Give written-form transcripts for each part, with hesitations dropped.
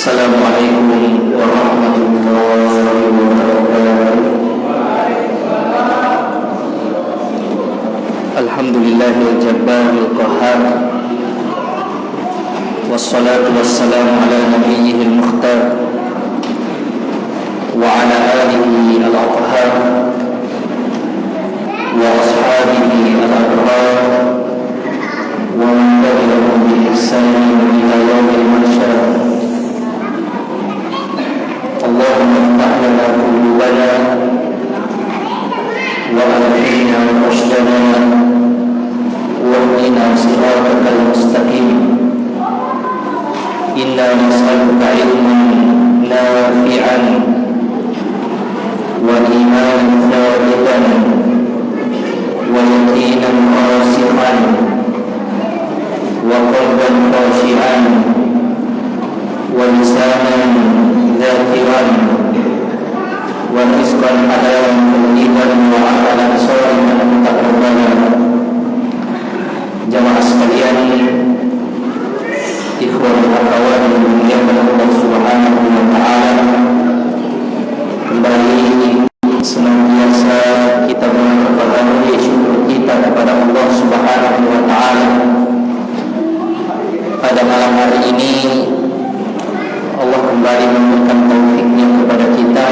Assalamualaikum warahmatullahi wabarakatuh. Alhamdulillahil jabbaril qahhar, wassalatu wassalamu ala nabiyyihil mukhtar wa ala alihi al-athhar wa ashabihi al-abrar wa man tabi'ahum bi ihsanin ila yaumil mahsyar. Allahumma iftah lana qulubana wa alhimna rushdana wahdina siratal mustaqim. Inna nas'aluka ilman nafi'an wa imanan thabitan wa yaqinan rasikhan wa qalban khashi'an wa lisanan dzakiran wa rizqan halalan thayyiban wa amalan shalihan mutaqabbalan. Jamaah sekalian, ikhwan dan akhwat yang dimuliakan Allah Subhanahu wa taala, kembali senantiasa kita mengucapkan syukur kita kepada Allah Subhanahu wa taala. Pada malam hari ini Allah kembali memberikan taufiknya kepada kita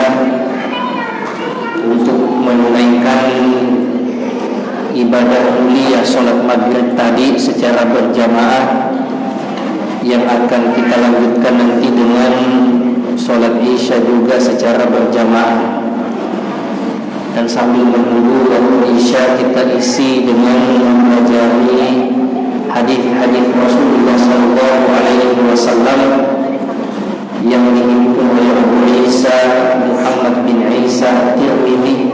untuk menunaikan ibadah mulia sholat maghrib tadi secara berjamaah, yang akan kita lanjutkan nanti dengan sholat isya juga secara berjamaah. Dan sambil menunggu waktu isya, kita isi dengan mempelajari hadis-hadis Rasulullah SAW yang dihimpun oleh Abu Isa Muhammad bin Isa Tirmidzi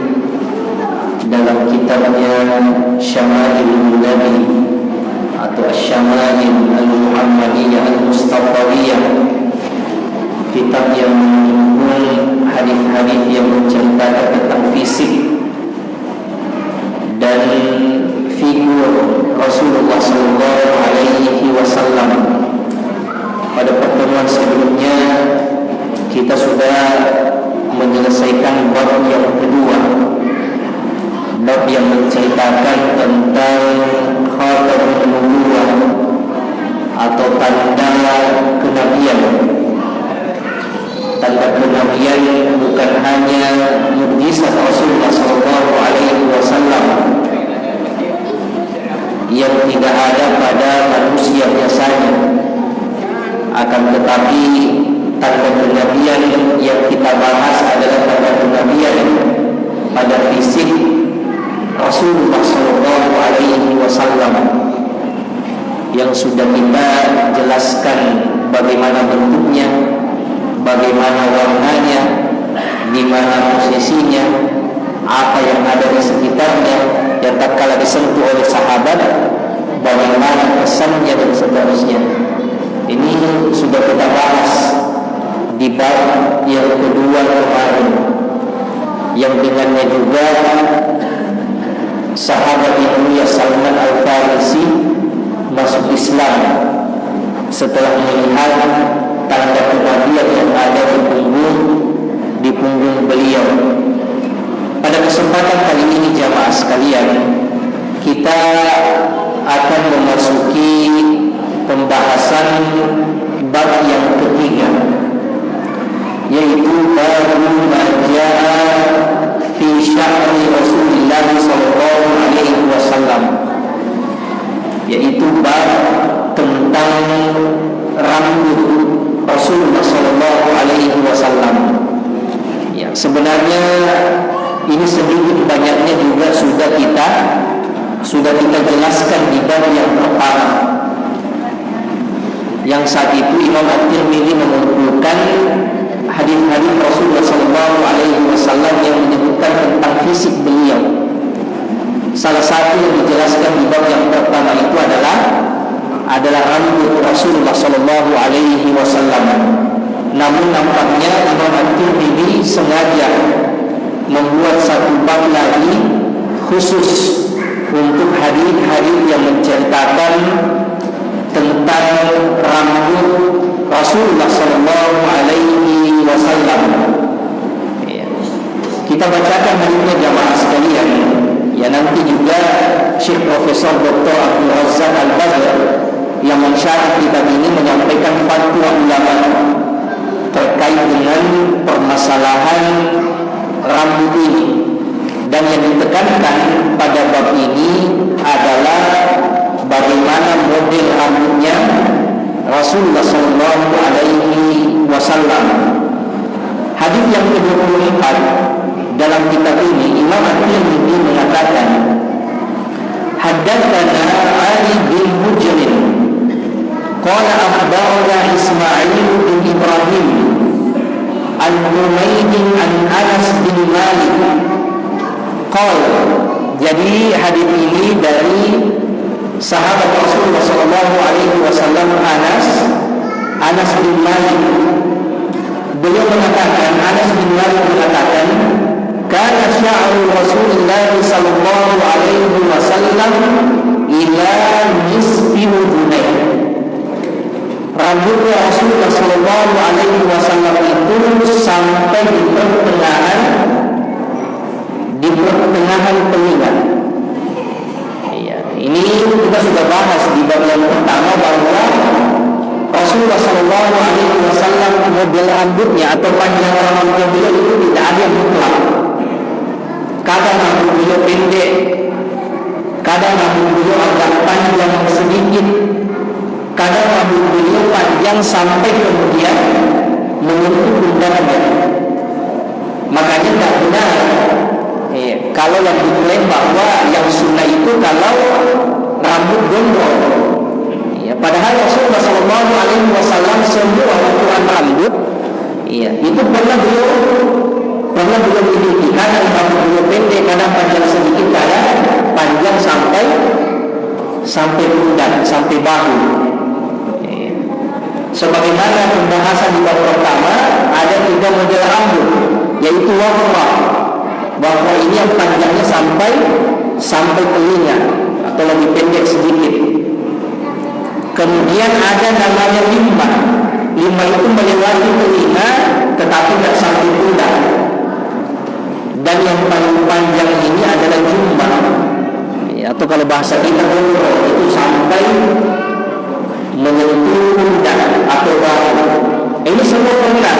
dalam kitabnya Syama'ilun Nabi atau Asy-Syama'il Al-Muhammadiyah Al-Mustafawiyah, kitab yang menghimpun hadis-hadis yang menceritakan tentang fisik dan figur Rasulullah SAW. Pada pertemuan sebelumnya kita sudah menyelesaikan bab yang kedua, bab yang menceritakan tentang khatamun nubuwah atau tanda kenabian. Tanda kenabian bukan hanya mukjizat Rasulullah SAW yang tidak ada pada manusia biasanya, akan tetapi tanda kenabian yang kita bahas adalah tanda kenabian pada fisik Rasulullah SAW yang sudah kita jelaskan bagaimana bentuknya, bagaimana warnanya, di mana posisinya, apa yang ada di sekitarnya, yang tak kala disentuh oleh sahabat, bagaimana kesannya dan seterusnya. Ini sudah kita bahas di bab yang kedua kemarin, yang dengannya juga sahabat yang mulia Salman Al-Farisi masuk Islam setelah melihat tanda kenabian yang ada di punggung beliau. Pada kesempatan kali ini jamaah sekalian, kita akan memasuki pembahasan bab yang ketiga, yaitu bab majaa fi sya'ri Rasulullah SAW, yaitu bab tentang rambut Rasulullah SAW. Ya, sebenarnya ini sedikit banyaknya juga sudah kita jelaskan di bab yang pertama, yang saat itu Imam At-Tirmidzi mengumpulkan hadis-hadis Rasulullah SAW yang menyebutkan tentang fisik beliau. Salah satu yang dijelaskan di bab yang pertama itu adalah rambut Rasulullah SAW. Namun nampaknya Imam At-Tirmidzi sengaja membuat satu bab lagi khusus untuk hadis-hadis yang menceritakan tentang rambut Rasulullah sallallahu alaihi wasallam. Ya. Kita bacakan hadisnya jamaah sekalian. Ya, nanti juga Syekh Profesor Dr. Abdul Razak Al-Badr yang mensyarah kitab ini menyampaikan fatwa ulama terkait dengan permasalahan rambut ini. Dan yang ditekankan pada bab ini adalah bagaimana model rambutnya Rasulullah sallallahu alaihi wasallam. Hadis yang ke-24 dalam kitab ini Imam At-Tirmidzi mengatakan, haddatsana Ali bin Hujr qala akhbarana Ismail bin Ibrahim an Humayd an Anas bin Malik qala. Jadi hadis ini dari sahabat Rasulullah sallallahu alaihi wasallam Anas bin Malik. Beliau mengatakan, Anas bin Malik mengatakan, kana sya'ru Rasulullah sallallahu alaihi wasallam ila nisfi udunai. Rambutnya Rasulullah sallallahu alaihi wasallam itu sampai di pertengahan telinga. Ini kita sudah bahas di bab yang pertama bahwa Rasulullah sallallahu alaihi wasallam model rambutnya atau panjang rambut beliau itu tidak ada yang mutlak. Kadang rambut beliau pendek, kadang rambut beliau agak panjang sedikit, kadang rambut beliau panjang sampai kemudian menyentuh pundaknya. Makanya tidak benar kalau yang diklaim bahwa yang sunnah itu kalau rambut gondrong. Padahal Rasulullah sallallahu alaihi wasallam semua ukuran rambut itu pernah beliau miliki. Kadang rambut beliau pendek, kadang panjang sedikit, kadang panjang sampai pundak, sampai bahu. Sebagaimana pembahasan di bab pertama, ada 3 model rambut, yaitu wafra. Wafra ini yang panjangnya sampai telinga atau lebih pendek sedikit. Kemudian ada namanya limba. Limba itu melewati telinga tetapi tidak sampai pundak. Dan yang paling panjang ini adalah jumba, atau kalau bahasa kita itu sampai menyentuh pundak atau bahu. Ini semua pernah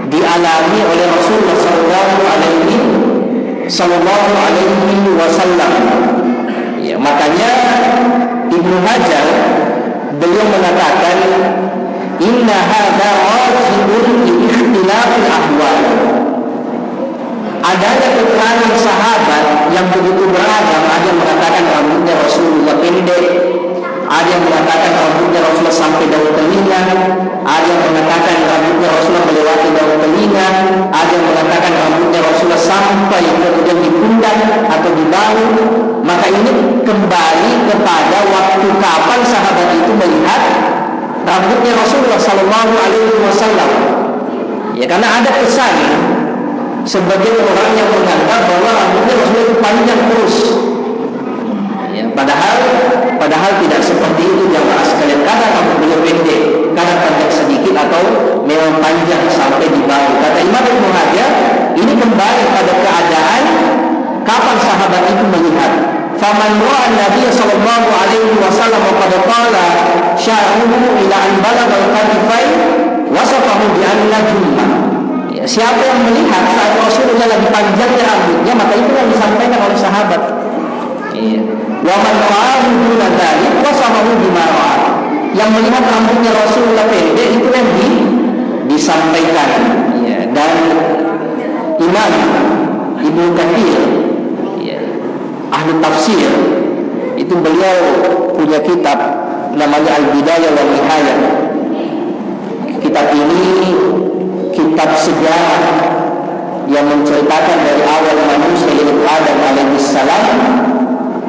dialami oleh Rasulullah sallallahu alaihi wasallam. Makanya Ibnu Hajar beliau mengatakan, inna hadza rajibun li ikhtilafil ahwal. Adanya keterangan sahabat yang begitu beragam. Ada yang mengatakan rambutnya Rasulullah pendek, ada yang mengatakan rambutnya Rasulullah sampai daun telinga, ada yang mengatakan rambutnya Rasulullah melewati daun telinga, ada yang mengatakan rambutnya Rasulullah sampai kemudian di pundak atau di bahu. Maka ini kembali kepada waktu kapan sahabat itu melihat rambutnya Rasulullah sallallahu alaihi wasallam. Karena ada kesan sebagai orang yang menganggap bahwa rambutnya Rasulullah itu panjang terus. Padahal tidak seperti itu jamaah sekalian. Kadang rambut beliau pendek, kadang panjang sedikit atau memang panjang sampai di bahu. Kata Imam Ibnu Hajar, ini kembali pada keadaan kapan sahabat itu melihat. Faman ra'a Nabi sallallahu alaihi wasallam wa qad qala sya'ruhu ila an balagha al-katifain wasafahu bi anna jumma. Siapa yang melihat saat Rasulullah lagi panjangnya rambutnya, maka itu yang disampaikan oleh sahabat. Wa man ra'ahu duna dzalik wasafahu bima ra'a. Yang melihat rambutnya Rasulullah pendek itu yang disampaikan. Dan Imam Ibnu Katsir, ahli tafsir, itu beliau punya kitab namanya Al-Bidayah wa Nihayah. Kitab ini kitab sejarah yang menceritakan dari awal manusia yaitu Adam alaihissalam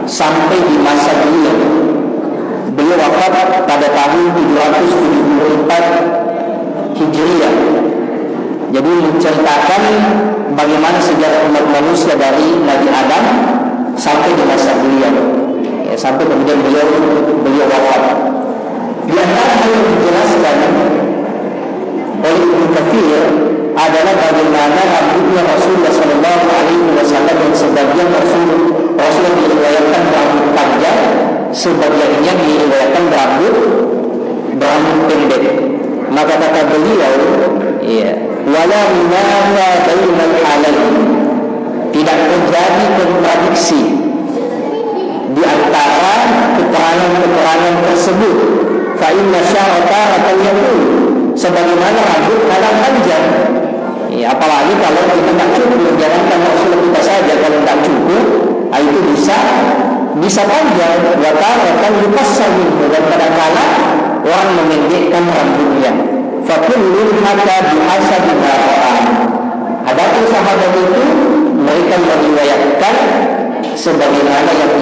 sampai di masa beliau. Beliau wafat pada tahun 774 Hijriah. Jadi menceritakan bagaimana sejarah umat manusia dari Nabi Adam sampai di masa beliau, sampai kemudian beliau wafat. Di antara hal yang dijelaskan sebagaimana rambutnya Rasulullah Sallallahu Alaihi Wasallam yang sebagian Rasulullah diriwayatkan rambut panjang, sebagiannya diriwayatkan rambut pendek. Maka kata beliau, ya, wala munafa bainal halain, tidak terjadi kontradiksi di antara keterangan-keterangan tersebut. Fa inna syarata atayakun, sebagaimana rambut kadang panjang. Ya, apalagi kalau kita tak cukup, jangankan Rasulullah kita saja, kalau tak cukup, itu bisa panjang. Akan dipassar minhu, dan kadang-kala orang memendekkan rambutnya. Fa kullun hatta bihasabi ma ra'a. Adapun sahabat itu mereka meriwayatkan sebagaimana yang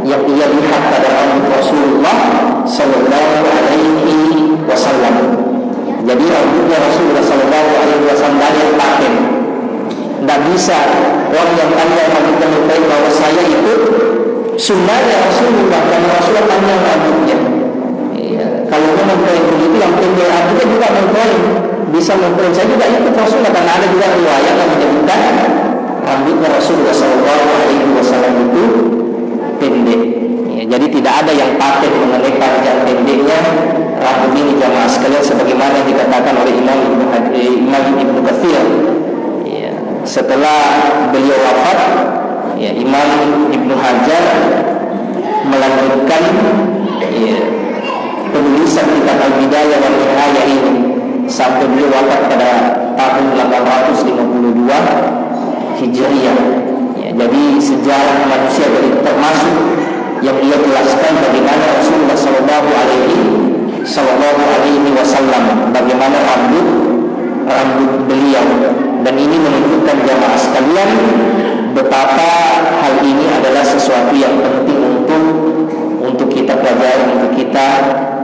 ia lihat pada rambut Rasulullah Sallallahu Alaihi Wasallam. Jadi rambutnya Rasulullah Sallallahu Alaihi Wasallam dari yang paten. Tidak bisa orang yang panjang rambutnya mengklaim bahwa saya ikut sunnahnya Rasulullah, karena Rasulullah panjang rambutnya. Ya, kalau mengklaim begitu, yang pendek rambutnya juga mengklaim, bisa mengklaim saya juga ikut Rasulullah, karena ada juga riwayat yang menyebutkan rambutnya Rasulullah Sallallahu Alaihi Wasallam itu pendek. Ya, jadi tidak ada yang paten mengenai panjang pendeknya rambut ini jamaah sekalian, sebagaimana dikatakan oleh Imam Ibnu Katsir. Ya, setelah beliau wafat, ya, Imam Ibnu Hajar melanjutkan, ya, penulisan kitab Al-Bidayah wa Nihayah ini sampai beliau wafat pada tahun 852 Hijriah. Ya, jadi sejarah manusia dari termasuk yang ia jelaskan bagaimana Rasulullah Sallallahu Alaihi Wasallam, bagaimana rambut beliau, dan ini menunjukkan jamaah sekalian betapa hal ini adalah sesuatu yang penting untuk kita pelajari, untuk kita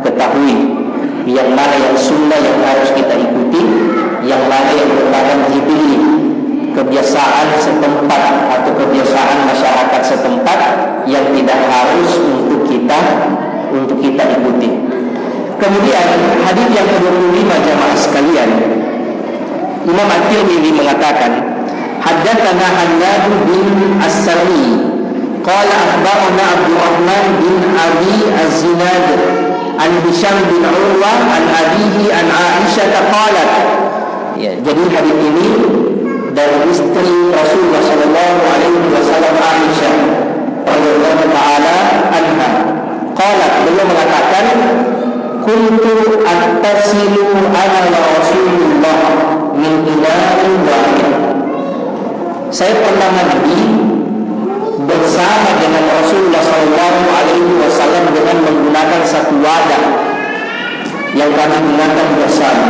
ketahui yang mana yang sunnah yang harus kita ikuti, yang mana yang merupakan jibili, kebiasaan setempat atau kebiasaan masyarakat setempat yang tidak harus untuk kita ikuti. Kemudian hadis yang ke-25 jamaah sekalian, Imam At-Tirmidzi mengatakan, haddatsana Hannad bin As-Sari qala akhbarana Abdurrahman bin Abi Az-Zinad an Hisham bin Urwah an abihi an Aisyah qalat. Ya, jadi hadis ini dari istri Rasulullah Sallallahu Alaihi Wasallam, Aisyah radhiyallahu taala anha. Qalat, beliau mengatakan, kuntu attasilu ana wa Rasulullah min ina'in wahid. Saya pernah mandi bersama dengan Rasulullah Sallallahu Alaihi Wasallam dengan menggunakan satu wadah yang kami gunakan bersama.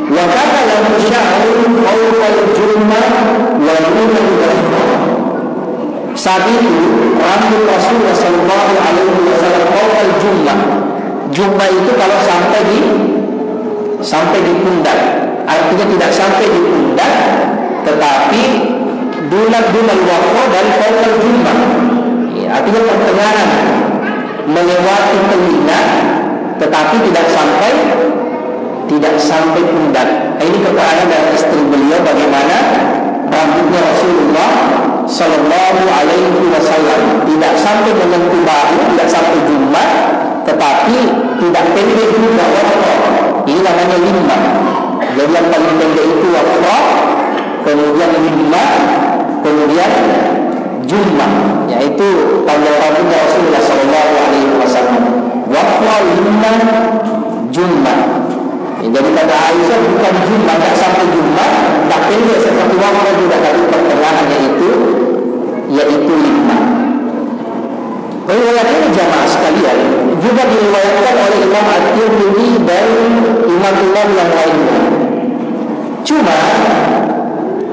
Wa kana lahu sya'run fawqal jummah wa nurun al-rahmah. Saat itu rambut Rasulullah Sallallahu Alaihi Wasallam fawqal jummah. Jummah itu kalau sampai di pundak, artinya tidak sampai di pundak, tetapi dunal waqfa dan fawqal jummah. Ya, artinya pertengahan melewati telinga, tetapi tidak sampai pundak. Ini keterangan dari istri beliau bagaimana rambutnya Rasulullah Sallallahu Alaihi Wasallam tidak sampai menyentuh bahu, tidak sampai jummah, tetapi tidak pendek juga waqfa. Ini namanya limbah. Jadi yang paling pendek itu waqfa, kemudian limbah, kemudian jummah, yaitu panjang rambutnya Rasulullah Sallallahu Alaihi Wasallam. Waqfa, limbah, jummah. Ya, jadi kata Aisyah bukan jummah, tidak sampai jummah, tidak pendek seperti waqfa juga, tapi pertengahannya yaitu limbah. Riwayat ini jamaah sekalian juga diriwayatkan oleh Imam At-Tirmidzi dan imam-imam yang lainnya. Cuma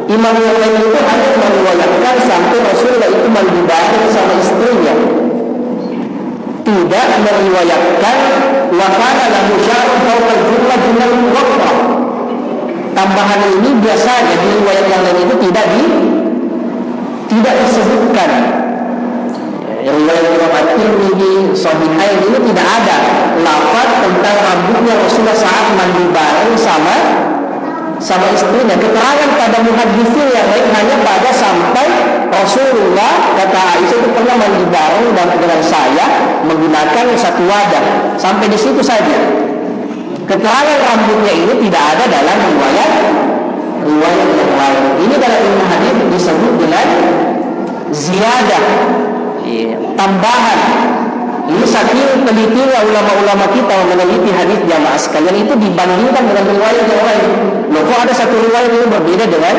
imam yang lain itu hanya meriwayatkan sampai Rasulullah itu mandi bareng sama istrinya, tidak meriwayatkan wa kana lahu sya'run fawqa jummah dunal waqfa. Tambahan ini biasanya di riwayat yang lain itu tidak disebutkan. Riwayat Imam At-Tirmidzi Sahihain ini tidak ada lafaz tentang rambutnya Rasulullah saat mandi bareng sama sama istrinya. Keterangan pada muhaditsin yang lain hanya pada sampai Rasulullah, kata Aisyah, itu pernah mandi bareng dan dengan saya menggunakan satu wadah. Sampai di situ saja. Keterangan rambutnya ini tidak ada dalam riwayat yang lain. Ini dalam ilmu hadis disebut dengan ziyadah, tambahan. Ini saking telitinya ulama-ulama kita meneliti hadis jamaah sekalian, itu dibandingkan dengan riwayat yang lain. Loh, kok ada satu riwayat yang berbeda dengan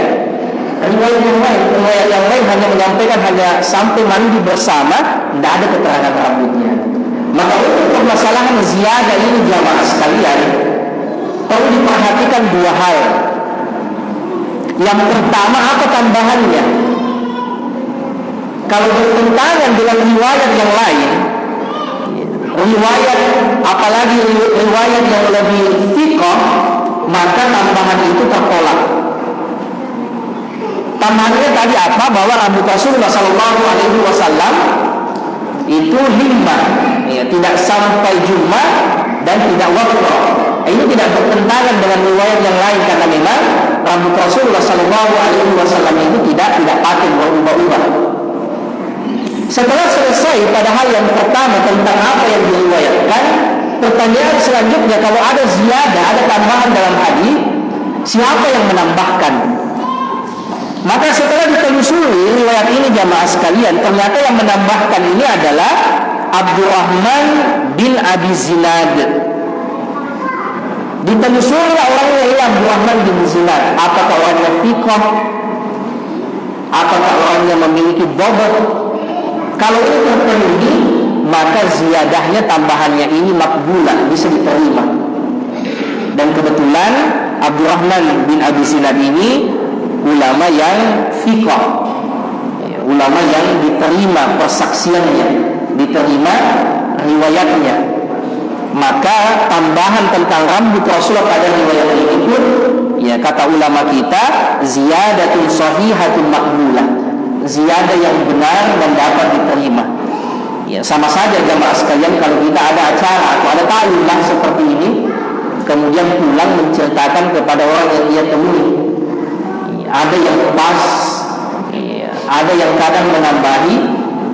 riwayat yang lain? Riwayat yang lain hanya menyampaikan hanya sampai mandi bersama, tidak ada keterangan rambutnya. Maka untuk permasalahan ziyadah ini jamaah sekalian, perlu diperhatikan dua hal. Yang pertama, apa tambahannya? Kalau bertentangan dengan riwayat yang lain, riwayat apalagi riwayat yang lebih thiqah, maka tambahan itu tertolak. Tambahannya tadi apa? Bahwa rambut Rasulullah SAW itu limbah, tidak sampai Jumat dan tidak waqrah. Ini tidak bertentangan dengan riwayat yang lain, karena memang rambut Rasulullah SAW itu tidak pakai berubah-ubah. Setelah selesai pada hal yang pertama tentang apa yang diriwayatkan, pertanyaan selanjutnya, kalau ada ziyadah, ada tambahan dalam hadis, siapa yang menambahkan? Maka setelah ditelusuri riwayat ini jamaah sekalian, ternyata yang menambahkan ini adalah Abdurrahman bin Abi Zinad. Ditelusuri orangnya ini Abdurrahman bin Zinad. Apakah orangnya thiqah? Apakah orangnya memiliki bobot? Kalau ini terpenuhi, maka ziyadahnya, tambahannya ini makbulah, bisa diterima. Dan kebetulan Abdurrahman bin Abi Zinad ini ulama yang thiqah, ulama yang diterima persaksiannya, diterima riwayatnya. Maka tambahan tentang rambut Rasulullah pada riwayat ini pun, kata ulama kita, ziyadatun sahihatun makbulah, ziyadah yang benar dan dapat diterima. Sama saja jamaah sekalian, kalau kita ada acara atau ada ta'limah seperti ini, kemudian pulang menceritakan kepada orang yang dia temui, ada yang pas, ada yang kadang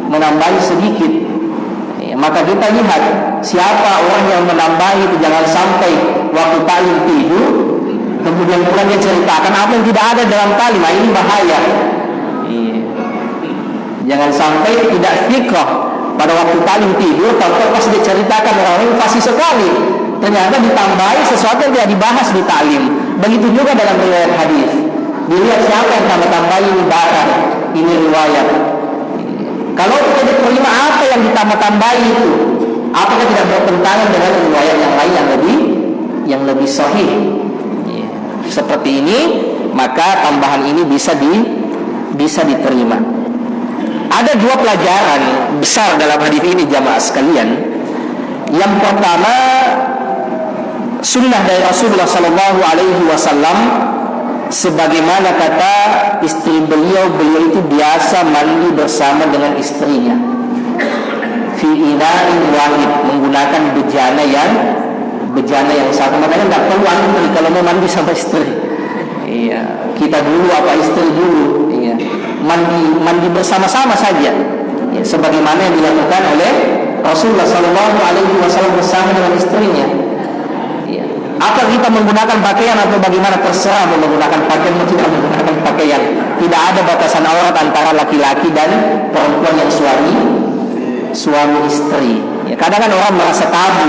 menambahi sedikit, maka kita lihat siapa orang yang menambahi itu. Jangan sampai waktu ta'lim tidur kemudian pulang dia ceritakan apa yang tidak ada dalam ta'lim. Ini bahaya. Jangan sampai tidak thiqah pada waktu ta'lim tidur, tahu pas dia ceritakan orang ini fasih sekali, ternyata ditambahi sesuatu yang tidak dibahas di ta'lim. Begitu juga dalam riwayat hadis, dilihat siapa yang tambah-tambahi ini barang, ini riwayat. Kalau kita diterima apa yang ditambah-tambahi itu, apakah tidak bertentangan dengan riwayat yang lain yang lebih sahih? Seperti ini, maka tambahan ini bisa diterima. Ada dua pelajaran besar dalam hadis ini jamaah sekalian. Yang pertama, sunnah dari Rasulullah SAW, sebagaimana kata istri beliau itu biasa mandi bersama dengan istrinya, fi ina'in wahid, menggunakan bejana yang sama. Makanya tidak perlu antri kalau mau mandi sama istri. Kita dulu apa istri dulu, mandi bersama-sama saja, sebagaimana yang dilakukan oleh Rasulullah SAW bersama dengan istrinya. Apa kita menggunakan pakaian atau bagaimana, terserah mau menggunakan pakaian atau tidak menggunakan pakaian. Tidak ada batasan aurat antara laki-laki dan perempuan yang suami istri. Kadang kan orang merasa tabu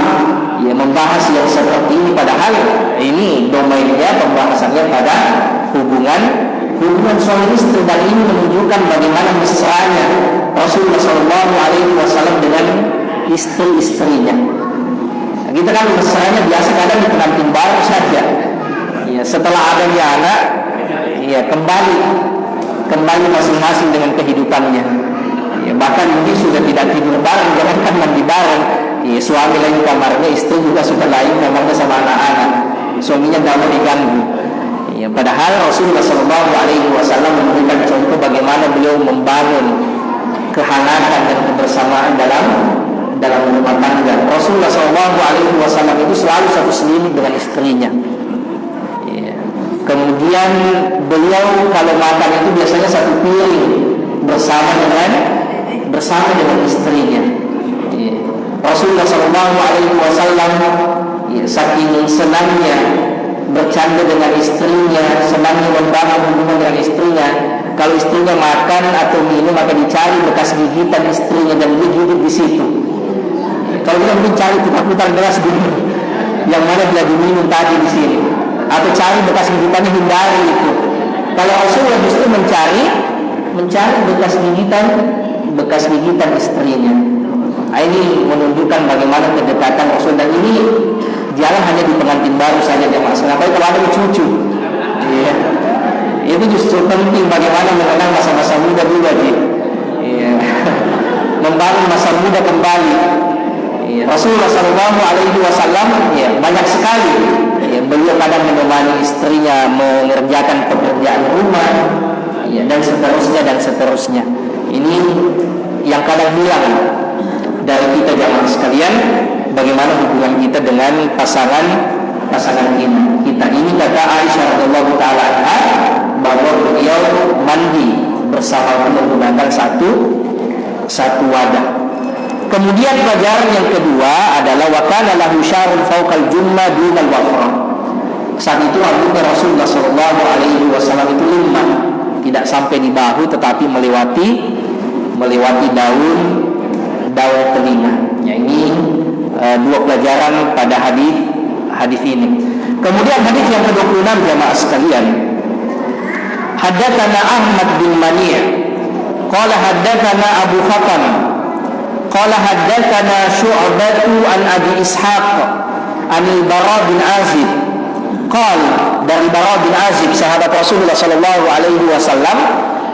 membahas yang seperti ini, padahal ini domainnya pembahasannya pada hubungan suami istri, dan ini menunjukkan bagaimana mesranya Rasulullah SAW dengan istri-istrinya. Kita kan mesranya biasa kadang di pengantin baru saja. Setelah adanya anak, kembali masing-masing dengan kehidupannya. Bahkan mungkin sudah tidak tidur bareng, jangankan mandi bareng. Suami lain kamarnya, istri juga sudah lain kamarnya sama anak-anak. Suaminya tidak mau diganggu. Padahal Rasulullah SAW memberikan contoh bagaimana beliau membangun kehangatan dan kebersamaan dalam rumah tangga. Rasulullah SAW itu selalu satu selimut dengan istrinya. Kemudian Kemudian beliau kalau makan itu biasanya satu piring bersama dengan istrinya. Rasulullah SAW saking senangnya bercanda dengan istrinya, senangnya membangun hubungan dengan istrinya. Kalau istrinya makan atau minum, maka dicari bekas gigitan istrinya dan digigit di situ. Kalau kita mungkin cari putar-putar gelas dulu, yang mana bila diminum tadi di sini, atau cari bekas gigitannya, hindari itu. Kalau Rasulullah justru mencari bekas gigitan istrinya. Ini menunjukkan bagaimana kedekatan Rasul, dan ini jarang hanya di pengantin baru saja jemaah. Kenapa? Kalau ada cucu, ya, itu justru penting bagaimana mengenang masa-masa muda juga, ya. Membangun masa muda kembali. Ya, Rasulullah SAW ya, banyak sekali ya, beliau kadang menemani istrinya mengerjakan pekerjaan rumah, ya, dan seterusnya. Ini yang kadang hilang dari kita jamaah sekalian, bagaimana hubungan kita dengan pasangan kita. Ini kata Aisyah radhiyallahu taala anha, bahwa beliau mandi bersama menggunakan satu wadah. Kemudian pelajaran yang kedua adalah wa kana lahu syarun fawqal jumma dunal wafra. Saat itu rambutnya Rasulullah sallallahu alaihi wasallam itu limah, tidak sampai di bahu tetapi melewati daun telinga. Ya, ini dua pelajaran pada hadis ini. Kemudian hadis yang ke-26 jamaah sekalian. Haddatsana Ahmad bin Mani' qala haddatsana Abu Fatan qala haddatsana Syu'batu an Abi Ishaq an Al-Bara bin Azib qala, dari Bara bin Azib sahabat Rasulullah sallallahu alaihi wasallam,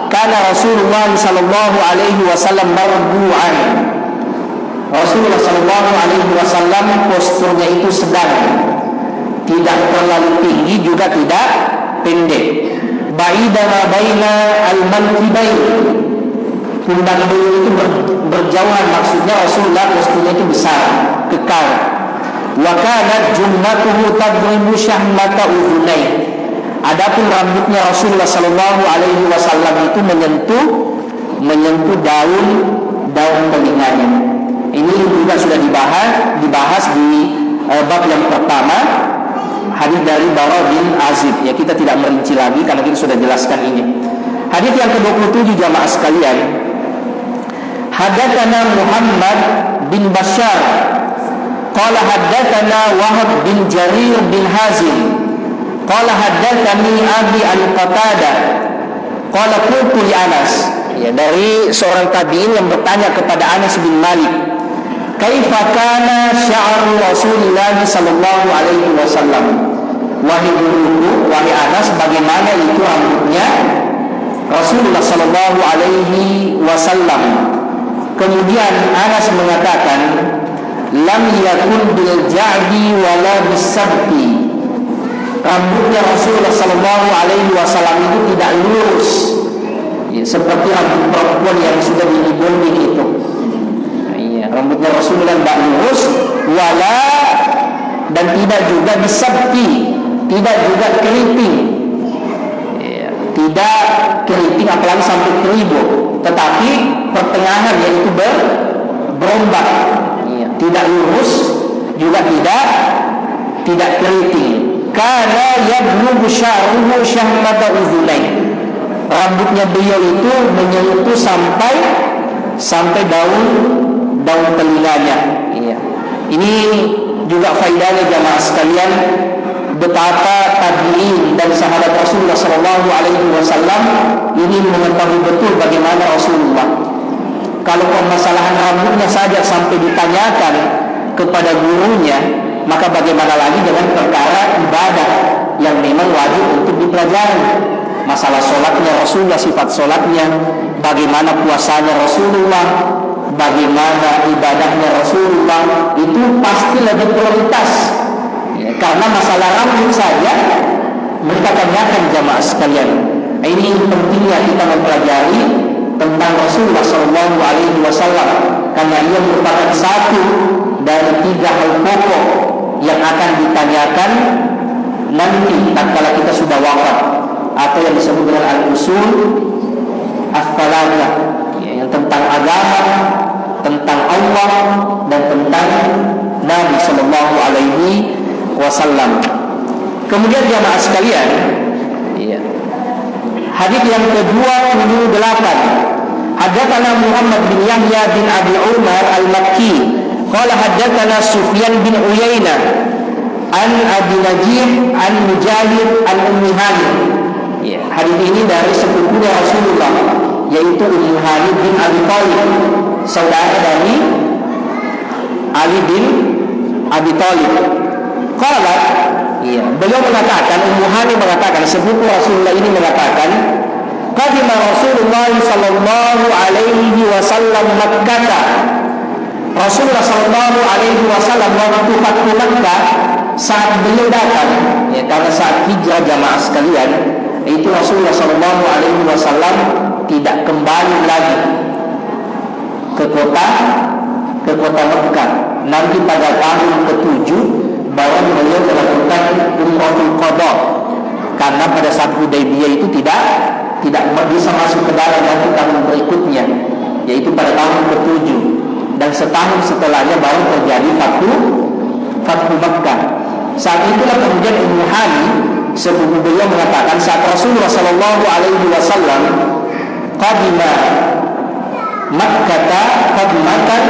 kana Rasulullah sallallahu alaihi wasallam marbu'an. Rasulullah sallallahu alaihi wasallam posturnya itu sedang, tidak terlalu tinggi juga tidak pendek. Ba'ida ma baina al-mankibain, pundak beliau itu berjauhan, maksudnya Rasulullah posturnya itu besar, kekar. Wa kanat jummatuhu tadribu syahmata udhunai. Adapun rambutnya Rasulullah sallallahu alaihi wasallam itu menyentuh daun telinganya. Ini juga sudah dibahas di bab yang pertama, hadis dari Bara bin Azib. Ya, kita tidak merinci lagi karena kita sudah jelaskan ini. Hadis yang ke-27 jamaah sekalian. Haddatsana Muhammad bin Bashar qala haddatsana Wahab bin Jarir bin Hazim qala haddatsani Abi Al-Qatadah qala qultu li Anas. Ya, dari seorang tabi'in yang bertanya kepada Anas bin Malik, kaifa kana sya'ru Rasulullah sallallahu alaihi wasallam. Wahai guruku, wahai Anas, bagaimana itu rambutnya Rasulullah sallallahu alaihi wasallam. Kemudian Anas mengatakan, lam yakun bil ja'di wala bisabti. Rambutnya Rasulullah sallallahu alaihi wasallam itu tidak lurus, ya, seperti rambut perempuan yang sudah dibonding itu. Rambutnya Rasulullah tidak lurus, wala, dan tidak juga disabti, tidak juga keriting, ya, tidak keriting apalagi sampai keribu, tetapi pertengahan, yaitu berombak, ya, tidak lurus juga tidak keriting. Karena yablughu sya'ruhu syahmata udhunai. Rambutnya beliau itu menyentuh sampai daun telinganya. Iya. Ini juga faedahnya jamaah sekalian, betapa tabi'in dan sahabat Rasulullah sallallahu alaihi wasallam ini mengetahui betul bagaimana Rasulullah. Kalau permasalahan rambutnya saja sampai ditanyakan kepada gurunya, maka bagaimana lagi dengan perkara ibadah yang memang wajib untuk dipelajari. Masalah sholatnya Rasulullah, sifat sholatnya, bagaimana puasanya Rasulullah, bagaimana ibadahnya Rasulullah, itu pasti lebih prioritas, ya, karena masalah rambut saja mereka tanyakan jamaah sekalian. Ini pentingnya kita mempelajari tentang Rasulullah SAW, karena ia merupakan satu dari 3 hal pokok yang akan ditanyakan nanti tatkala kita sudah wafat. atau yang disebut dengan al-usul as-salatah, yang tentang agama, tentang Allah dan tentang Nabi sallallahu alaihi wasallam. Kemudian jamaah sekalian, hadis yang ke-28, haddatsana Muhammad bin Yahya bin Abi Umar al-Makki qala haddatsana Sufyan bin Uyainah an Abi Najih an Mujahid an Ummi Hani. Hadis ini dari sepupunya Rasulullah, yaitu Ummu Hani bin Abi Thalib, saudara dari Ali bin Abi Thalib. Qala, beliau mengatakan, Ummu Hani mengatakan, sepupu Rasulullah ini mengatakan, qadima Rasulullah sallallahu alaihi wasallam Makkah. Rasulullah sallallahu alaihi wasallam waktu Fathu Makkah, saat beliau datang, karena saat hijrah jamaah sekalian, itu Rasulullah sallallahu alaihi wasallam tidak kembali lagi ke kota Makkah. Nanti pada tahun ke-7 baru beliau melakukan Umratul Qadha, karena pada saat Hudaybiyah itu tidak bisa masuk ke dalam nanti tahun berikutnya, yaitu pada tahun ke-7, dan setahun setelahnya baru terjadi Fathu Makkah. Saat itulah kemudian Ummu Hani sepupu beliau mengatakan, saat Rasulullah sallallahu alaihi wasallam qadima Makkah qadmatan,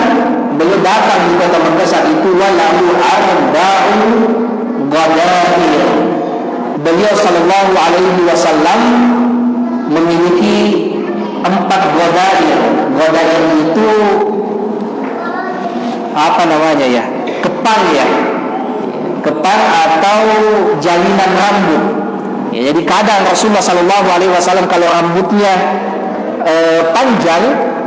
beliau datang di kota Makkah saat itu, walahu arba'u ghadair. Beliau sallallahu alaihi wasallam memiliki 4 ghadair. Ghadair itu apa namanya ya? Kepang ya. Kepang atau jalinan rambut. Jadi kadang Rasulullah sallallahu alaihi wasallam kalau rambutnya panjang,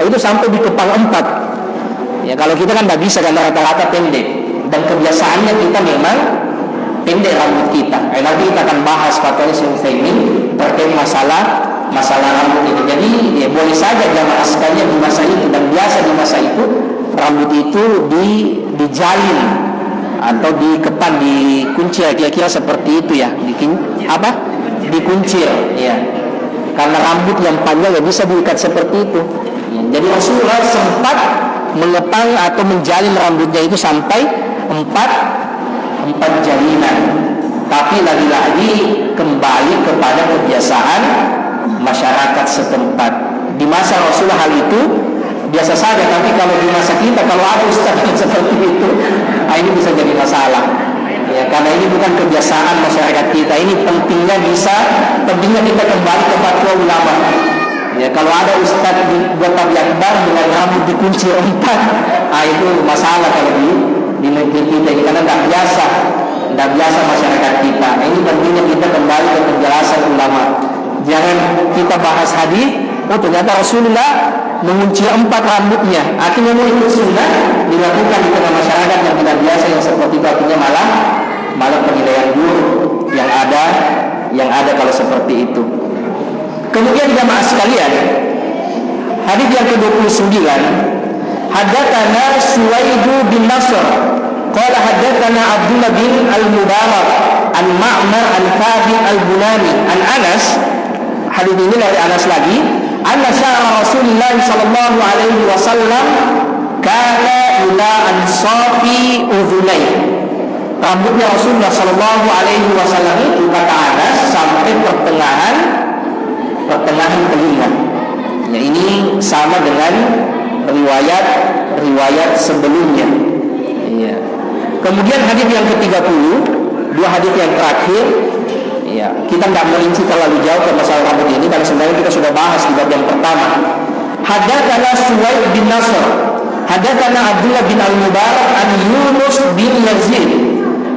itu sampai di kepang 4. Kalau kita kan tidak bisa, kan rata-rata pendek, dan kebiasaannya kita memang pendek rambut kita. Nanti kita akan bahas fatwanya Syekh Utsaimin terkait masalah rambut itu. Jadi boleh saja jamaah sekalian di masa itu, dan biasa di masa itu rambut itu dijalin atau dikepang, dikuncir, kira-kira seperti itu ya. Dikuncir ya. Karena rambut yang panjang nggak bisa diikat seperti itu. Jadi Rasulullah sempat mengepang atau menjalin rambutnya itu sampai 4 jalinan. Tapi lagi-lagi kembali kepada kebiasaan masyarakat setempat. Di masa Rasulullah hal itu biasa saja, tapi kalau di masa kita, kalau ada ustaz yang seperti itu, ini bisa jadi masalah. Karena ini bukan kebiasaan masyarakat kita. Ini pentingnya kita kembali ke fatwa ulama. Kalau ada ustaz buat tabligh akbar dengan rambut dikuncir 4, itu masalah kalau di negeri kita, karena tidak biasa masyarakat kita. Ini pentingnya kita kembali ke penjelasan ulama. Jangan kita bahas hadis, ternyata Rasulullah menguncir 4 rambutnya. Artinya itu sunnah dilakukan di tengah masyarakat yang tidak biasa, yang seperti itu, artinya malah penilaian buruk yang ada kalau seperti itu. Kemudian jamaah sekalian, hadis yang ke-29, haddatsana Suwaid bin Nasr qala haddatsana Abdullah bin Al-Mubarak an Ma'mar an Thabit Al-Bunani an Anas. Hadis ini dari Anas lagi, anna sya'ra Rasulullah sallallahu alaihi wasallam kana ila ansafi udhunai. Rambutnya Rasulullah sallallahu alaihi wasallam itu, kata Anas, sampai pertengahan telinga. Ini sama dengan riwayat sebelumnya. Kemudian hadis yang ke-30, 2 hadis yang terakhir. Kita tidak merinci terlalu jauh ke masalah rambut ini, karena sebenarnya kita sudah bahas di bab yang pertama. Haddatsana Suwaid bin Nasr, haddatsana Abdullah bin Al-Mubarak an Yunus bin Yazid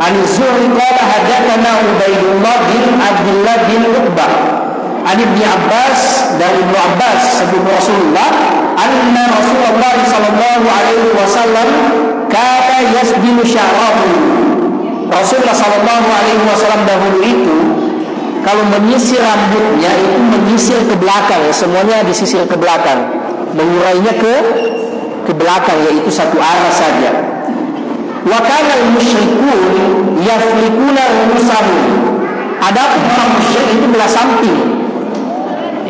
an Zuhri qala haddatsana Ubaidullah bin Abdullah bin Uqbah an Ibnu Abbas, dari Ibnu Abbas sepupu Rasulullah, anna Rasulullah sallallahu alaihi wasallam kana yasbilu sya'rahu. Rasulullah sallallahu alaihi wasallam dahulu itu kalau menyisir rambutnya itu menyisir ke belakang, semuanya disisir ke belakang, mengurainya ke belakang, yaitu satu arah saja. Wa kana al-musyrikun yaflikuna rusahum. Adapun orang musyrik itu belah samping,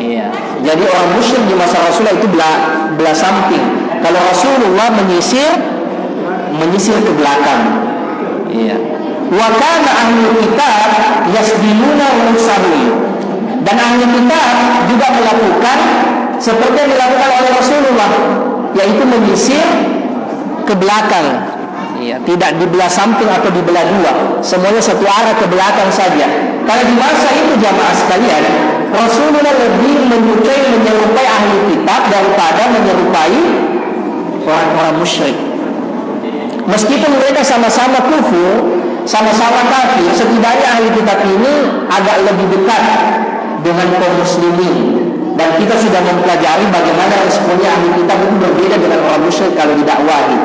Iya. Jadi orang musyrik di masa Rasulullah itu belah samping. Kalau Rasulullah menyisir ke belakang. Iya. Wa kana ahlul kitab yasdiluna rusahum. Dan ahli kitab juga melakukan seperti yang dilakukan oleh Rasulullah, yaitu menyisir ke belakang. Iya, tidak dibelah samping atau dibelah dua, semuanya satu arah ke belakang saja. Karena di masa itu jamaah sekalian, Rasulullah lebih menyukai menyerupai ahli kitab daripada menyerupai orang-orang musyrik. Meskipun mereka sama-sama kufur, sama-sama kafir, setidaknya ahli kitab ini agak lebih dekat dengan kaum muslimin. Dan kita sudah mempelajari bagaimana responnya ahli kitab itu berbeda dengan orang musyrik kalau didakwahi.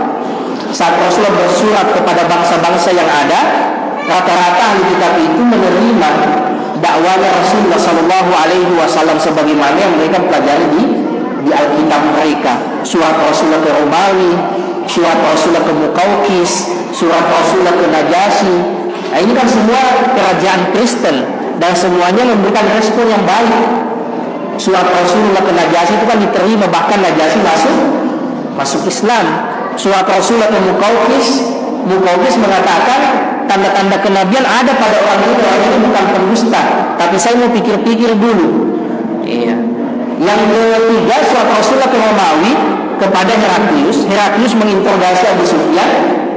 Saat Rasulullah bersurat kepada bangsa-bangsa yang ada, rata-rata ahli kitab itu menerima dakwanya Rasulullah SAW sebagaimana yang mereka pelajari di Alkitab mereka. Surat Rasulullah ke Romawi, surat Rasulullah ke Mukaukis, surat Rasulullah ke Najasyi. Nah, ini kan semua kerajaan Kristen dan semuanya memberikan respon yang baik. Surat Rasulullah ke Najasyi itu kan diterima, bahkan Najasyi masuk Islam. Surat Rasulullah ke Mukaukis mengatakan tanda-tanda kenabian ada pada orang ini bukan pendusta, tapi saya mau pikir-pikir dulu. Iya. Yang ketiga, surat Rasulullah ke Romawi kepada Heraklius menginterogasi Abu Sufyan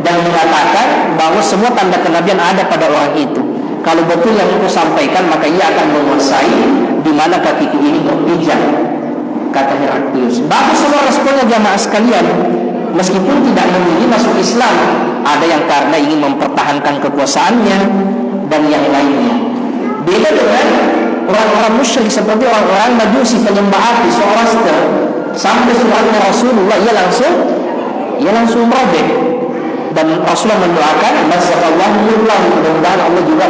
dan mengatakan bahwa semua tanda kenabian ada pada orang itu. Kalau betul yang aku sampaikan, maka ia akan menguasai di mana kakiku ini berpijak, kata Heraklius. Bagus semua responnya jamaah sekalian. Meskipun tidak memilih masuk Islam, ada yang karena ingin mempertahankan kekuasaannya dan yang lainnya. Beda dengan orang-orang musyrik seperti orang-orang Majusi, penyembah api, Zoroaster. Sampai suratnya Rasulullah ia langsung merobek. Dan Rasulullah mendoakan, masyaallah, mudah-mudahan Allah juga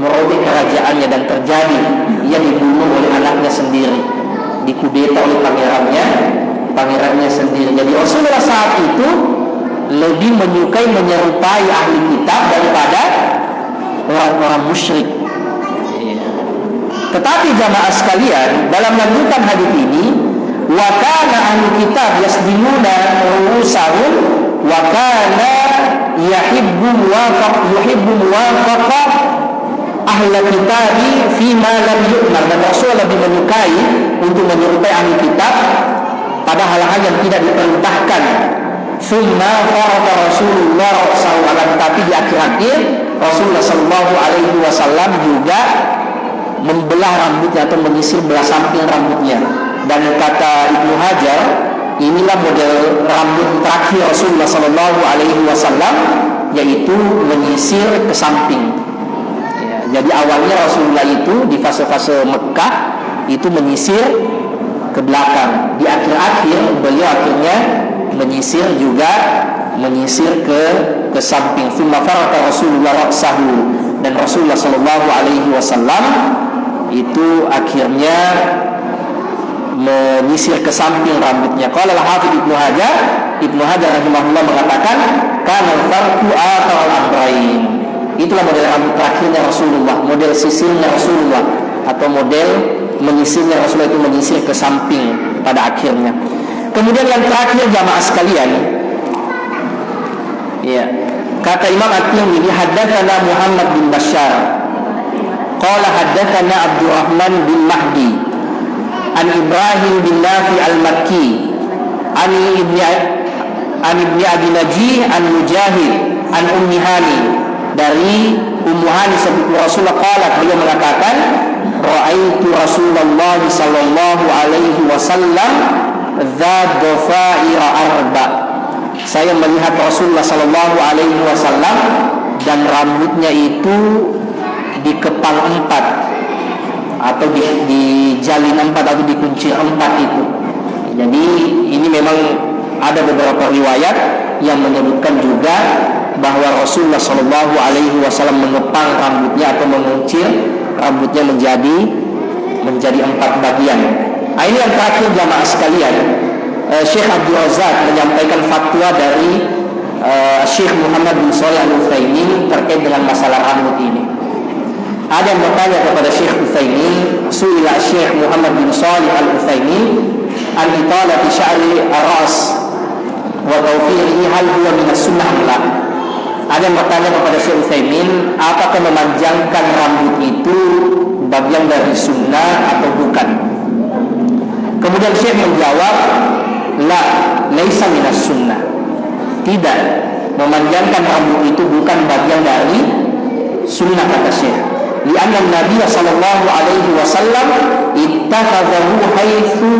merobek kerajaannya, dan terjadi. Ia dibunuh oleh anaknya sendiri, dikudeta oleh pangerannya sendiri. Jadi Rasulullah saat itu lebih menyukai menyerupai ahli kitab daripada orang-orang musyrik. Tetapi jamaah sekalian, dalam lanjutan hadis ini, wa kana ahli kitab yasdiluna rusahum wa kana yuhibbu muwafaqa ahli kitabi fima lam yu'mar. Dan Rasulullah lebih menyukai untuk menyerupai ahli kitab pada hal-hal yang tidak diperintahkan. Summa farata Rasulullah SAW, tapi di akhir-akhir Rasulullah SAW juga membelah rambutnya atau menyisir belah samping rambutnya. Dan kata Ibnu Hajar, inilah model rambut terakhir Rasulullah SAW, yaitu menyisir ke samping. Ya, jadi awalnya Rasulullah itu di fase-fase Mekah itu menyisir ke belakang. Di akhir-akhir beliau akhirnya menyisir ke samping. Tsumma farata Rasulullah ra'sahu, dan Rasulullah SAW itu akhirnya menyisir ke samping rambutnya. Qala al-Hafidz Ibnu Hajar rahimahullah mengatakan, kana farqu al-amrayn. Itulah model rambut terakhirnya Rasulullah, model sisirnya Rasulullah, atau model menyisirnya Rasulullah itu menyisir ke samping pada akhirnya. Kemudian yang terakhir jamaah sekalian, ya, kata Imam At-Tirmidzi, haddatsana Muhammad bin Bashar qala haddatsana Abdurrahman bin Mahdi an Ibrahim bin Nafi al-Makki an ibni Abi Najih an Mujahid an Ummi Hani, dari Ummu Hani sepupu Rasulullah, qalat, beliau mengatakan, ra'aitu Rasulullah sallallahu alaihi wasallam dzat dhafair arba. Saya melihat Rasulullah sallallahu alaihi wasallam dan rambutnya itu dikepang empat, atau dijalin empat, atau dikuncir empat itu. Jadi ini memang ada beberapa riwayat yang menyebutkan juga bahwa Rasulullah sallallahu alaihi wasallam mengepang rambutnya atau menguncir rambutnya menjadi empat bagian. Nah, ini yang terakhir jamaah sekalian, Syekh Abdul Razak menyampaikan fatwa dari Syekh Muhammad bin Shalih Al-Utsaimin terkait dengan masalah rambut ini. Ada yang bertanya kepada Syekh Utsaimin, su'ila Syekh Muhammad bin Shalih Al-Utsaimin an italati sya'ri ar-ra's wa tawfiqihi hal huwa min as-sunnah la. Ada yang bertanya kepada Syekh Utsaimin, apakah memanjangkan rambut itu bagian dari sunnah atau bukan? Kemudian Syekh menjawab, la, laisa min as-sunnah. Tidak, memanjangkan rambut itu bukan bagian dari sunnah, kata Syekh. Lianna Nabi sallallahu alaihi wasallam ittakhadhahu haitsu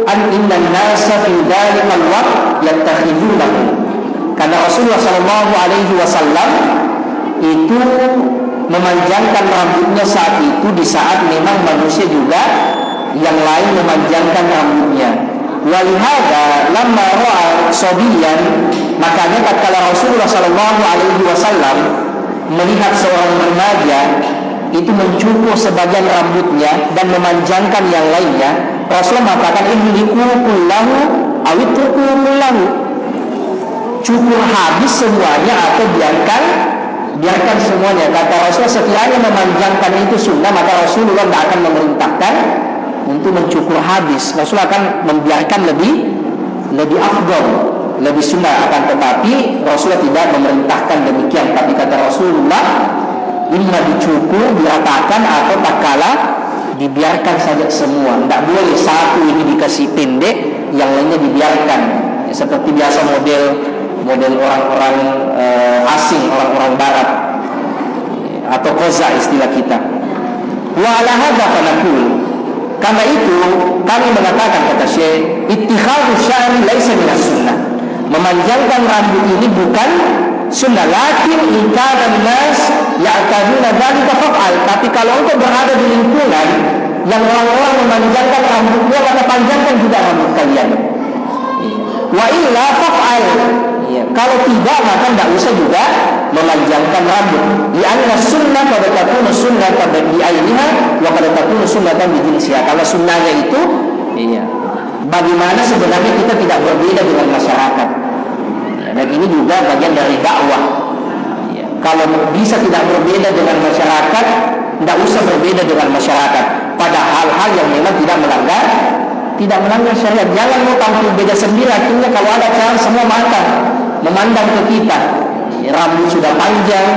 an inna an-nasa fi dhalika al-waqt yattakhidunahu. Karena Rasulullah sallallahu alaihi wasallam itu memanjangkan rambutnya saat itu, di saat memang manusia juga yang lain memanjangkan rambutnya. Walihada lamma ra'a sabiyan, makanya tatkala Rasulullah sallallahu alaihi wasallam melihat seorang remaja itu mencukur sebagian rambutnya dan memanjangkan yang lainnya, Rasulullah mengatakan ihliku kullahu awitruku kullahu, cukur habis semuanya atau biarkan semuanya. Kata Rasulullah, sekiranya memanjangkan itu sunnah, maka Rasulullah tidak akan memerintahkan untuk mencukur habis. Rasulullah akan membiarkan lebih afdal, lebih sunnah. Akan tetapi Rasulullah tidak memerintahkan demikian. Tapi kata Rasulullah, imma dicukur, diratakan, atau tak kalah dibiarkan saja semua. Tidak boleh satu ini dikasih pendek, yang lainnya dibiarkan. Ya, seperti biasa model orang-orang asing, orang-orang barat, atau koza istilah kita. Wa ala hadza fanaqul, karena itu kami mengatakan, kata Syekh, ittikhadhu sya'ri laisa minas sunnah. Memanjangkan rambut ini bukan sunnah, lakin in kana nas ya'taduna dzalika fa'al. Tapi kalau engkau berada di lingkungan yang orang-orang memanjangkan rambutnya, maka panjangkan juga rambut kalian. Wa illa fa'al. Kalau tidak, maka tidak usah juga memanjangkan rambut. Di anna sunnah pada takunu sunnah pada di ainiha wa pada takunu sunnah dan di jinsiha. Kalau sunnahnya itu, bagaimana sebenarnya kita tidak berbeda dengan masyarakat. Dan ini juga bagian dari dakwah. Kalau bisa tidak berbeda dengan masyarakat, tidak usah berbeda dengan masyarakat pada hal-hal yang memang tidak melanggar syariat. Jangan mau tampil beda sendiri, akhirnya kalau ada cara semua memandang ke kita. Rambut sudah panjang,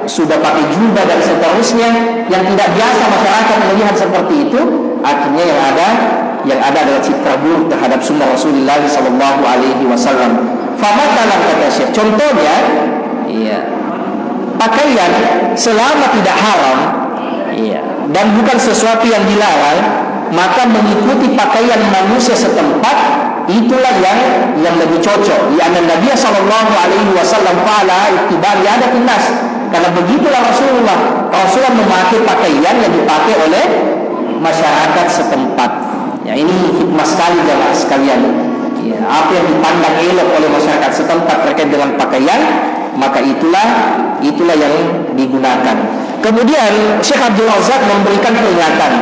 sudah pakai jubah dan seterusnya, yang tidak biasa masyarakat melihat seperti itu, akhirnya yang ada adalah citra buruk terhadap sunnah Rasulullah sallallahu alaihi wasallam. Famatalan, kata Syekh, contohnya, pakaian selama tidak haram, dan bukan sesuatu yang dilarang, maka mengikuti pakaian manusia setempat itulah yang lebih cocok. Ya, Nabi sallallahu alaihi wasallam fa'ala ittiba' li'adatin nas. Karena begitulah Rasulullah memakai pakaian yang dipakai oleh masyarakat setempat. Ya, ini hikmah sekali jemaah sekalian. Ya, apa yang dipandang elok oleh masyarakat setempat terkait dengan pakaian, maka itulah yang digunakan. Kemudian Syekh Abdul Razak memberikan peringatan,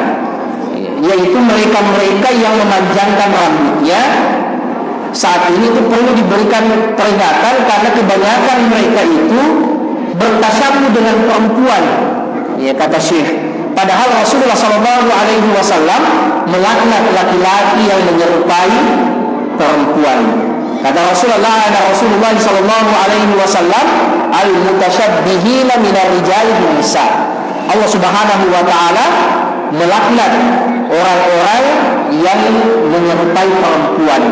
yaitu mereka-mereka yang memanjangkan rambutnya saat ini itu perlu diberikan peringatan, karena kebanyakan mereka itu bertasyabuh dengan perempuan. Ya, kata Syekh, padahal Rasulullah sallallahu alaihi wasallam melaknat laki-laki yang menyerupai perempuan. Kata Rasulullah sallallahu alaihi wasallam, al-mutasyabbihina minar rijali bin nisa. Allah Subhanahu wa taala melaknat orang-orang yang menyerupai perempuan.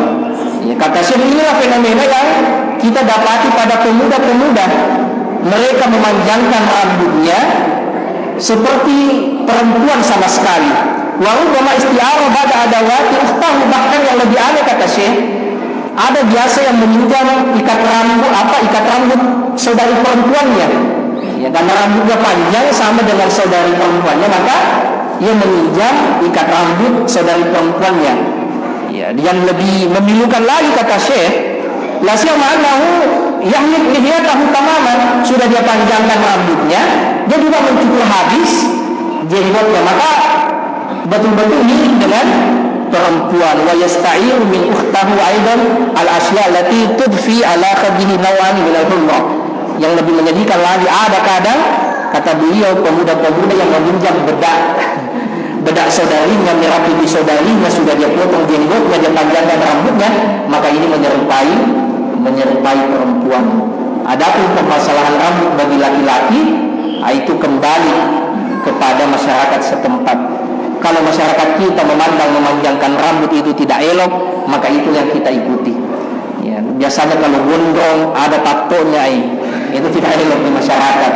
Ya, kata Syekh, inilah fenomena yang kita dapati pada pemuda-pemuda. Mereka memanjangkan rambutnya seperti perempuan sama sekali. Wa rubbama isti'ara ba'da adawati ukhtahu, bahkan yang lebih aneh, kata Syekh, ada biasa yang meminjam ikat rambut saudari perempuannya. Ya, karena rambutnya panjang sama dengan saudari perempuannya, maka ia meminjam ikat rambut saudari perempuannya. Ya, yang lebih memilukan lagi, kata Syekh, la siyama'anahu yahlik lihiyatahu tamaman, sudah dia panjangkan rambutnya, dia juga mencukur habis jenggotnya, maka betul-betul mirip dengan perempuan. Wa yasta'iru min ukhtahu aidan al-asya' allati tudfi ala khadhihi nawan min al-hullah. Yang lebih menyedihkan lagi, ada kadang kata beliau, pemuda-pemuda yang meminjam bedak saudarinya, merah pipi saudarinya, sudah dia potong jenggotnya, dia panjangkan rambutnya, maka ini menyerupai perempuan. Adapun permasalahan rambut bagi laki-laki, itu kembali kepada masyarakat setempat. Kalau masyarakat kita memandang memanjangkan rambut itu tidak elok, maka itu yang kita ikuti. Ya, biasanya kalau gondrong ada tatonya, itu tidak elok di masyarakat.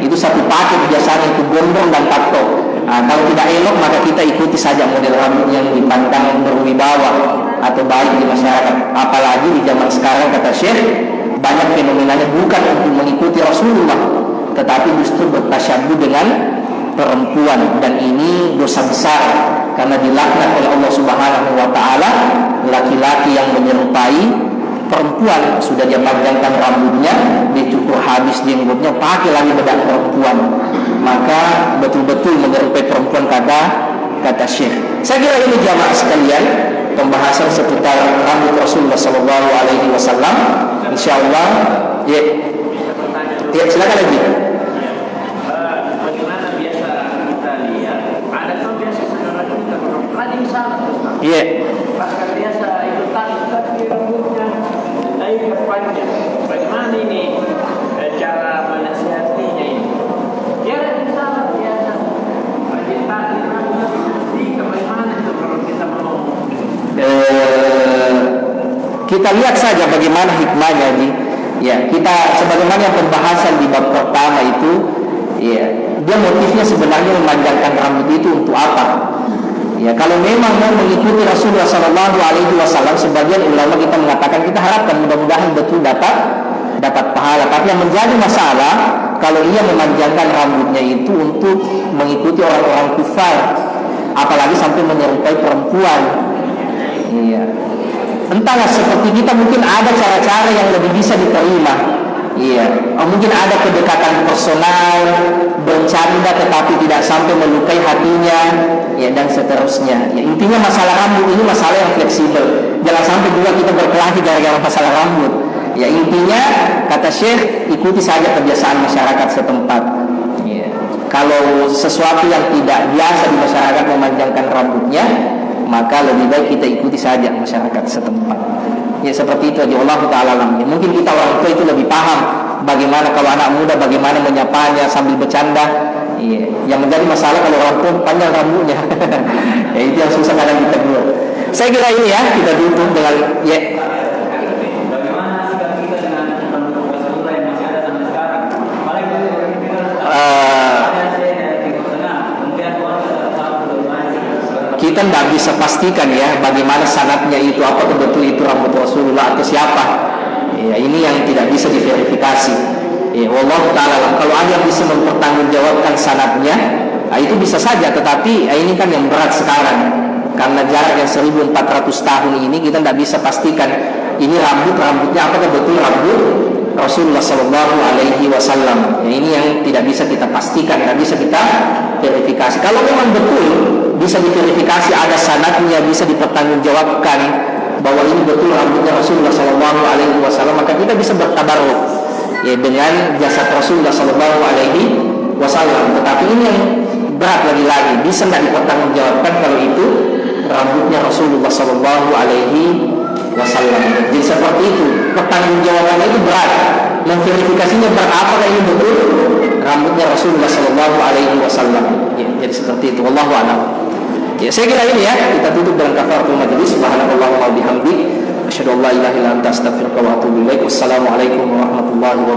Itu satu paket biasanya, itu gondrong dan tato. Kalau tidak elok, maka kita ikuti saja model rambut yang dipandang berwibawa atau baik di masyarakat. Apalagi di zaman sekarang, kata Syekh, banyak fenomenanya bukan untuk mengikuti Rasulullah, tetapi justru bertasyabuh dengan perempuan, dan ini dosa besar karena dilaknat oleh Allah Subhanahu wa taala. Laki-laki yang menyerupai perempuan, sudah dia panjangkan rambutnya, dia cukur habis jenggotnya, pakai lagi bedak perempuan, maka betul-betul menyerupai perempuan, kata Syekh. Saya kira ini jamaah sekalian pembahasan seputar rambut Rasulullah Sallallahu Alaihi Wasallam. Insyaallah, ya silakan lagi. Iya. Bahkan biasa itu tapi rambutnya naik panjang. Bagaimana ini cara menasihatinya ini? Ya salah biasa. Bagi tadi rambutnya bagaimana itu kalau kita mau? Kita lihat saja bagaimana hikmahnya nih. Ya, kita sebagaimana pembahasan di bab pertama itu, ya, dia motifnya sebenarnya memanjangkan rambut itu untuk apa? Ya, kalau memang mau mengikuti Rasulullah Sallallahu Alaihi Wasallam, sebagian ulama kita mengatakan, kita harapkan mudah-mudahan betul dapat pahala. Tapi yang menjadi masalah, kalau ia memanjangkan rambutnya itu untuk mengikuti orang-orang kufar, apalagi sampai menyerupai perempuan. Iya. Entahlah, seperti kita mungkin ada cara-cara yang lebih bisa diterima. Iya, mungkin ada kedekatan personal, bercanda tetapi tidak sampai melukai hatinya, ya, dan seterusnya. Ya, intinya masalah rambut ini masalah yang fleksibel. Jangan sampai juga kita berkelahi gara-gara masalah rambut. Ya, intinya kata Syekh, ikuti saja kebiasaan masyarakat setempat. Ya. Kalau sesuatu yang tidak biasa di masyarakat memanjangkan rambutnya, maka lebih baik kita ikuti saja masyarakat setempat. Ya, seperti itu aja, Allah Ta'ala alam. Ya, mungkin kita orang tua itu lebih paham bagaimana kalau anak muda, bagaimana menyapanya sambil bercanda. Ya, yang menjadi masalah kalau orang tua panjang rambutnya. Ya, itu yang susah kadang kita dulu. Saya kira ini ya, kita tutup dengan ya. Bagaimana sikap kita dengan rambut Rasulullah yang masih ada sampai sekarang? Paling kita tidak bisa pastikan ya bagaimana sanadnya itu, apa betul itu rambut Rasulullah atau siapa. Ya, ini yang tidak bisa diverifikasi. Ya, wallahu ta'ala. Kalau ada yang bisa mempertanggungjawabkan sanadnya, itu bisa saja. Tetapi ini kan yang berat sekarang, karena jarak yang 1400 tahun ini kita tidak bisa pastikan ini rambutnya apakah betul rambut Rasulullah Sallallahu Alaihi Wasallam. Ya, ini yang tidak bisa kita pastikan, tidak bisa kita verifikasi. Kalau memang betul bisa diverifikasi, ada sanadnya, bisa dipertanggungjawabkan bahwa ini betul rambutnya Rasulullah Sallallahu Alaihi Wasallam, maka kita bisa bertabaruk ya dengan jasad Rasulullah Sallallahu Alaihi Wasallam. Tetapi ini yang berat lagi-lagi, bisa tidak dipertanggungjawabkan kalau itu rambutnya Rasulullah Sallallahu Alaihi Wasallam. Jadi seperti itu, pertanggungjawabannya itu berat, memverifikasinya berat, apakah ini betul rambutnya Rasulullah Sallallahu Alaihi Wasallam. Ya, jadi seperti itu, wallahu a'lam. Ya, saya kira ini ya, kita tutup dengan kafaratul majlis. Subhanallah wa bihamdi, asyhadu an la ilaha illa anta, astaghfiruka wa atubu ilaik. Wassalamualaikum warahmatullahi wabarakatuh.